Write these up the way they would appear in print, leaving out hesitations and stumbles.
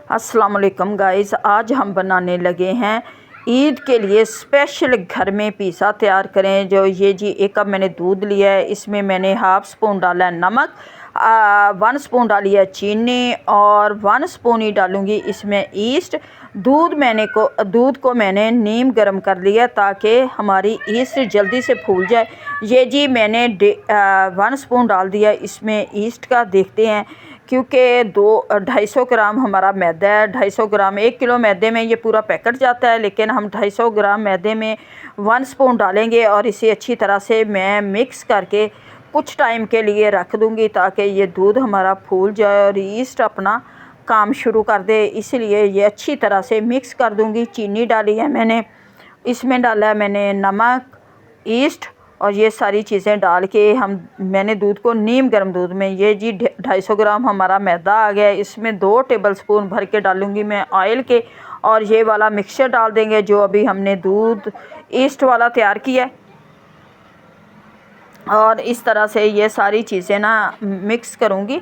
अस्सलाम वालेकुम गाइस, आज हम बनाने लगे हैं ईद के लिए स्पेशल घर में पिज़्ज़ा तैयार करें। जो ये जी एक कप मैंने दूध लिया है, इसमें मैंने हाफ़ स्पून डाला है नमक, 1 स्पून डाली है चीनी और 1 स्पून ही डालूँगी इसमें ईस्ट। दूध को मैंने नीम गर्म कर लिया ताकि हमारी ईस्ट जल्दी से फूल जाए। ये जी मैंने 1 स्पून डाल दिया इसमें ईस्ट का। देखते हैं क्योंकि 250 ग्राम हमारा मैदा है। 250 ग्राम 1 किलो मैदे में ये पूरा पैकेट जाता है, लेकिन हम 250 ग्राम मैदे में 1 स्पून डालेंगे और इसे अच्छी तरह से मैं मिक्स करके कुछ टाइम के लिए रख दूंगी ताकि ये दूध हमारा फूल जाए और ईस्ट अपना काम शुरू कर दे। इसलिए ये अच्छी तरह से मिक्स कर दूंगी। चीनी डाली है मैंने, इसमें डाला है मैंने नमक, ईस्ट और ये सारी चीज़ें डाल के मैंने दूध को नीम गर्म दूध में, ये जी 250 ग्राम हमारा मैदा आ गया है। इसमें 2 टेबलस्पून भर के डालूंगी मैं ऑयल के और ये वाला मिक्सचर डाल देंगे जो अभी हमने दूध ईस्ट वाला तैयार किया है। और इस तरह से ये सारी चीज़ें ना मिक्स करूँगी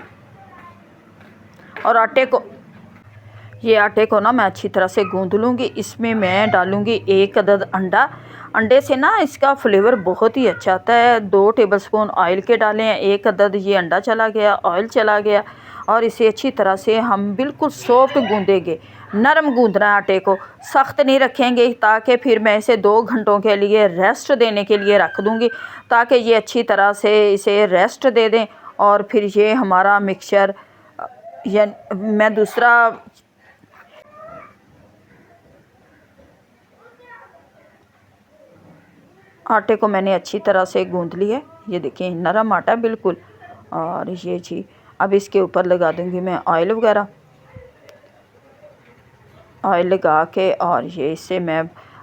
और आटे को ना मैं अच्छी तरह से गूँध लूँगी। इसमें मैं डालूँगी 1 अदद अंडा। अंडे से ना इसका फ्लेवर बहुत ही अच्छा आता है। 2 टेबलस्पून ऑयल के डाले हैं, 1 अदद ये अंडा चला गया, ऑयल चला गया और इसे अच्छी तरह से हम बिल्कुल सॉफ्ट गूँधेंगे। नरम गूँधना है आटे को, सख्त नहीं रखेंगे ताकि फिर मैं इसे 2 घंटों के लिए रेस्ट देने के लिए रख दूँगी ताकि ये अच्छी तरह से इसे रेस्ट दे दें। और फिर ये हमारा मिक्सचर या मैं दूसरा आटे को मैंने अच्छी तरह से गूँध लिया। ये देखिए नरम आटा बिल्कुल। और ये जी अब इसके ऊपर लगा दूँगी मैं ऑयल वगैरह, ऑयल लगा के और ये इसे मैं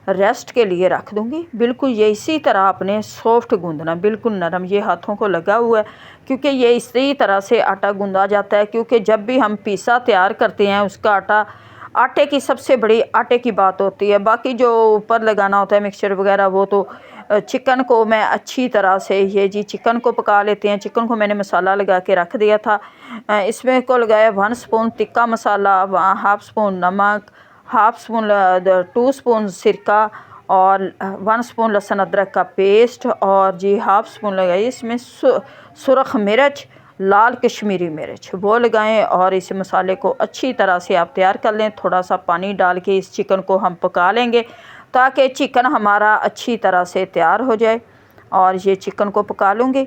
रेस्ट के लिए रख दूँगी। बिल्कुल ये इसी तरह अपने सॉफ्ट गूँधना, बिल्कुल नरम। ये हाथों को लगा हुआ है क्योंकि ये इसी तरह से आटा गूँधा जाता है। क्योंकि जब भी हम पिज़्ज़ा तैयार करते हैं उसका आटे की सबसे बड़ी आटे की बात होती है। बाकी जो ऊपर लगाना होता है मिक्सचर वगैरह वो तो चिकन को मैं अच्छी तरह से, ये जी चिकन को पका लेते हैं। चिकन को मैंने मसाला लगा के रख दिया था। इसमें को लगाया 1 स्पून तिक्का मसाला, हाफ़ स्पून नमक, हाफ़ स्पून 2 स्पून सिरका और 1 स्पून लहसुन अदरक का पेस्ट और जी हाफ़ स्पून लगाई इसमें सुरख मिर्च, लाल कश्मीरी मिर्च वो लगाएं और इस मसाले को अच्छी तरह से आप तैयार कर लें। थोड़ा सा पानी डाल के इस चिकन को हम पका लेंगे ताकि चिकन हमारा अच्छी तरह से तैयार हो जाए। और ये चिकन को पका लूँगी।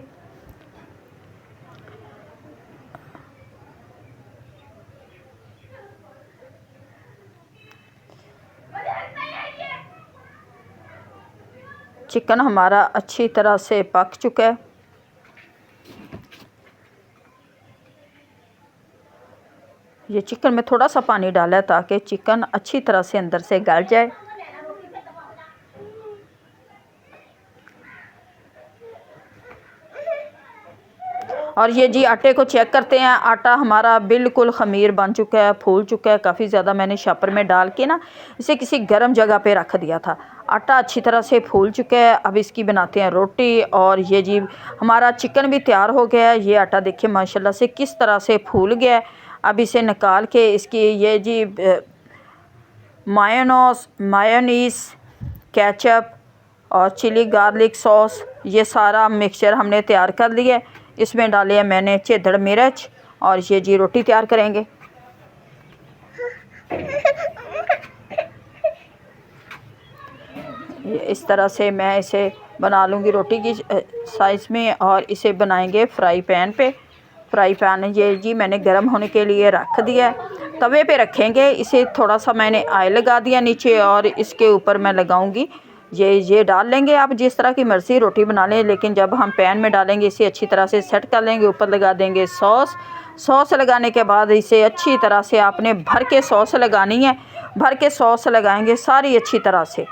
चिकन हमारा अच्छी तरह से पक चुका है। ये चिकन में थोड़ा सा पानी डाला है ताकि चिकन अच्छी तरह से अंदर से गल जाए। और ये जी आटे को चेक करते हैं। आटा हमारा बिल्कुल ख़मीर बन चुका है, फूल चुका है काफ़ी ज़्यादा। मैंने शापर में डाल के ना इसे किसी गर्म जगह पे रख दिया था। आटा अच्छी तरह से फूल चुका है। अब इसकी बनाते हैं रोटी। और ये जी हमारा चिकन भी तैयार हो गया है। ये आटा देखिए माशाल्लाह से किस तरह से फूल गया है। अब इसे निकाल के इसकी ये जी मायोनीस, केचप और चिली गार्लिक सॉस, ये सारा मिक्सचर हमने तैयार कर लिया है। इसमें डाले हैं मैंने चेदड़ मिर्च और ये जी रोटी तैयार करेंगे। ये इस तरह से मैं इसे बना लूँगी रोटी की साइज़ में और इसे बनाएंगे फ्राई पैन पे। फ्राई पैन ये जी मैंने गर्म होने के लिए रख दिया है। तवे पे रखेंगे इसे। थोड़ा सा मैंने ऑयल लगा दिया नीचे और इसके ऊपर मैं लगाऊंगी। ये डाल लेंगे। आप जिस तरह की मर्ज़ी रोटी बना लें, लेकिन जब हम पैन में डालेंगे इसे अच्छी तरह से सेट कर लेंगे। ऊपर लगा देंगे सॉस लगाने के बाद इसे अच्छी तरह से आपने भर के सॉस लगानी है। भर के सॉस लगाएंगे सारी अच्छी तरह से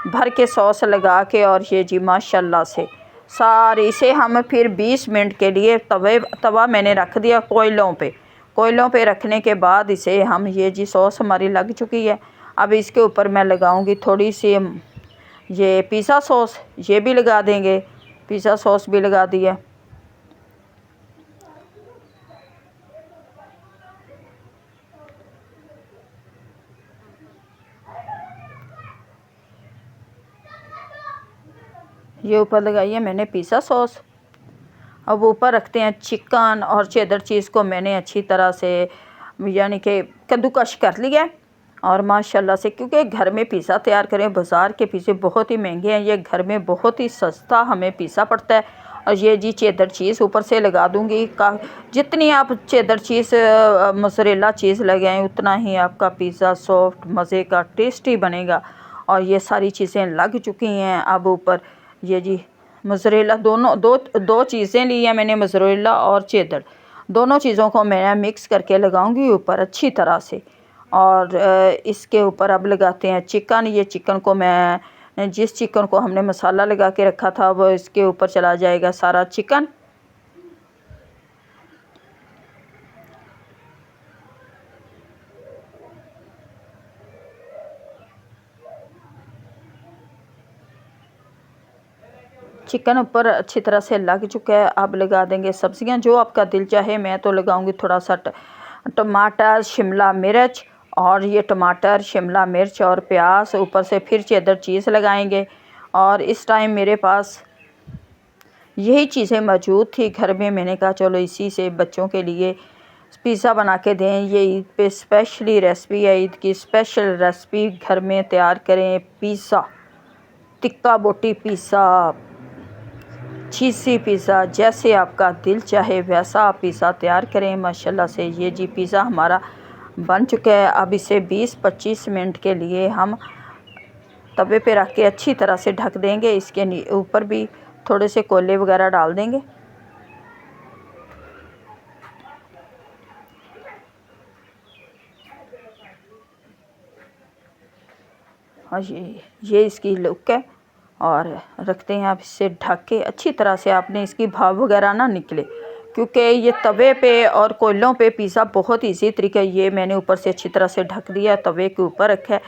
भर के सॉस लगा के। और ये जी माशाल्लाह से सारी इसे हम फिर 20 मिनट के लिए तवा मैंने रख दिया कोयलों पे रखने के बाद इसे हम, ये जी सॉस हमारी लग चुकी है। अब इसके ऊपर मैं लगाऊंगी थोड़ी सी ये पिज़्ज़ा सॉस, ये भी लगा देंगे। पिज़्ज़ा सॉस भी लगा दिया। ये ऊपर लगाई है मैंने पिज़्ज़ा सॉस। अब ऊपर रखते हैं चिकन और चेदर चीज़ को मैंने अच्छी तरह से यानी कि कद्दूकश कर लिया है। और माशाल्लाह से क्योंकि घर में पिज़्ज़ा तैयार करें, बाज़ार के पिज़्ज़े बहुत ही महंगे हैं, ये घर में बहुत ही सस्ता हमें पिज़्ज़ा पड़ता है। और ये जी चेदर चीज़ ऊपर से लगा दूंगी का जितनी आप चेदर चीज़ मोज़रेला चीज़ लगाएं उतना ही आपका पिज़्ज़ा सॉफ्ट मज़े का टेस्टी बनेगा। और ये सारी चीज़ें लग चुकी हैं। अब ऊपर ये जी मोज़रेला दोनों दो चीज़ें ली हैं मैंने, मोज़रेला और चेदर दोनों चीज़ों को मैं मिक्स करके लगाऊंगी ऊपर अच्छी तरह से। और इसके ऊपर अब लगाते हैं चिकन। ये चिकन को मैं जिस चिकन को हमने मसाला लगा के रखा था वो इसके ऊपर चला जाएगा सारा चिकन। चिकन ऊपर अच्छी तरह से लग चुका है। अब लगा देंगे सब्जियां जो आपका दिल चाहे। मैं तो लगाऊंगी थोड़ा सा टमाटर, शिमला मिर्च, और ये टमाटर, शिमला मिर्च और प्याज, ऊपर से फिर चेदर चीज़ लगाएंगे। और इस टाइम मेरे पास यही चीज़ें मौजूद थी घर में। मैंने कहा चलो इसी से बच्चों के लिए पिज़्ज़ा बना के दें। ये ईद पे स्पेशली रेसिपी है, ईद की स्पेशल रेसिपी घर में तैयार करें। पिज़्ज़ा, टिक्का बोटी पिज़्ज़ा, चीज़ी पिज़्ज़ा, जैसे आपका दिल चाहे वैसा आप पिज़्ज़ा तैयार करें। माशाल्लाह से ये जी पिज़्ज़ा हमारा बन चुका है। अब इसे 20-25 मिनट के लिए हम तवे पे रख के अच्छी तरह से ढक देंगे। इसके ऊपर भी थोड़े से कोले वगैरह डाल देंगे। और ये इसकी लुक है। और रखते हैं आप इसे ढक के अच्छी तरह से। आपने इसकी भाप वगैरह ना निकले, क्योंकि ये तवे पे और कोयलों पे पिज़्ज़ा बहुत इजी तरीका है। ये मैंने ऊपर से अच्छी तरह से ढक दिया, तवे के ऊपर रखा है।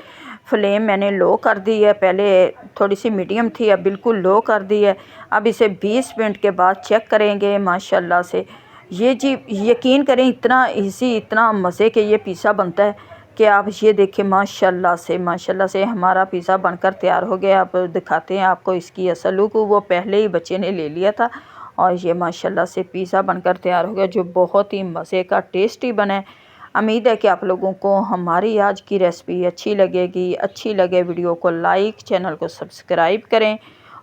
फ्लेम मैंने लो कर दी है, पहले थोड़ी सी मीडियम थी, अब बिल्कुल लो कर दी है। अब इसे 20 मिनट के बाद चेक करेंगे। माशाल्लाह से ये जी यकीन करें इतना इजी, इतना मज़े के ये पिज़्ज़ा बनता है कि आप ये देखें। माशाल्लाह से हमारा पिज़्ज़ा बनकर तैयार हो गया। अब दिखाते हैं आपको इसकी असल लुक। वो पहले ही बच्चे ने ले लिया था। और ये माशाल्लाह से पिज़्ज़ा बनकर तैयार हो गया जो बहुत ही मज़े का टेस्टी बना है। उम्मीद है कि आप लोगों को हमारी आज की रेसिपी अच्छी लगेगी। अच्छी लगे वीडियो को लाइक, चैनल को सब्सक्राइब करें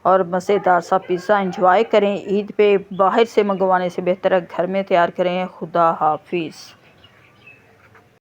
और मज़ेदार सा पिज़्ज़ा एंजॉय करें। ईद पे बाहर से मंगवाने से बेहतर है घर में तैयार करें। खुदा हाफिज़।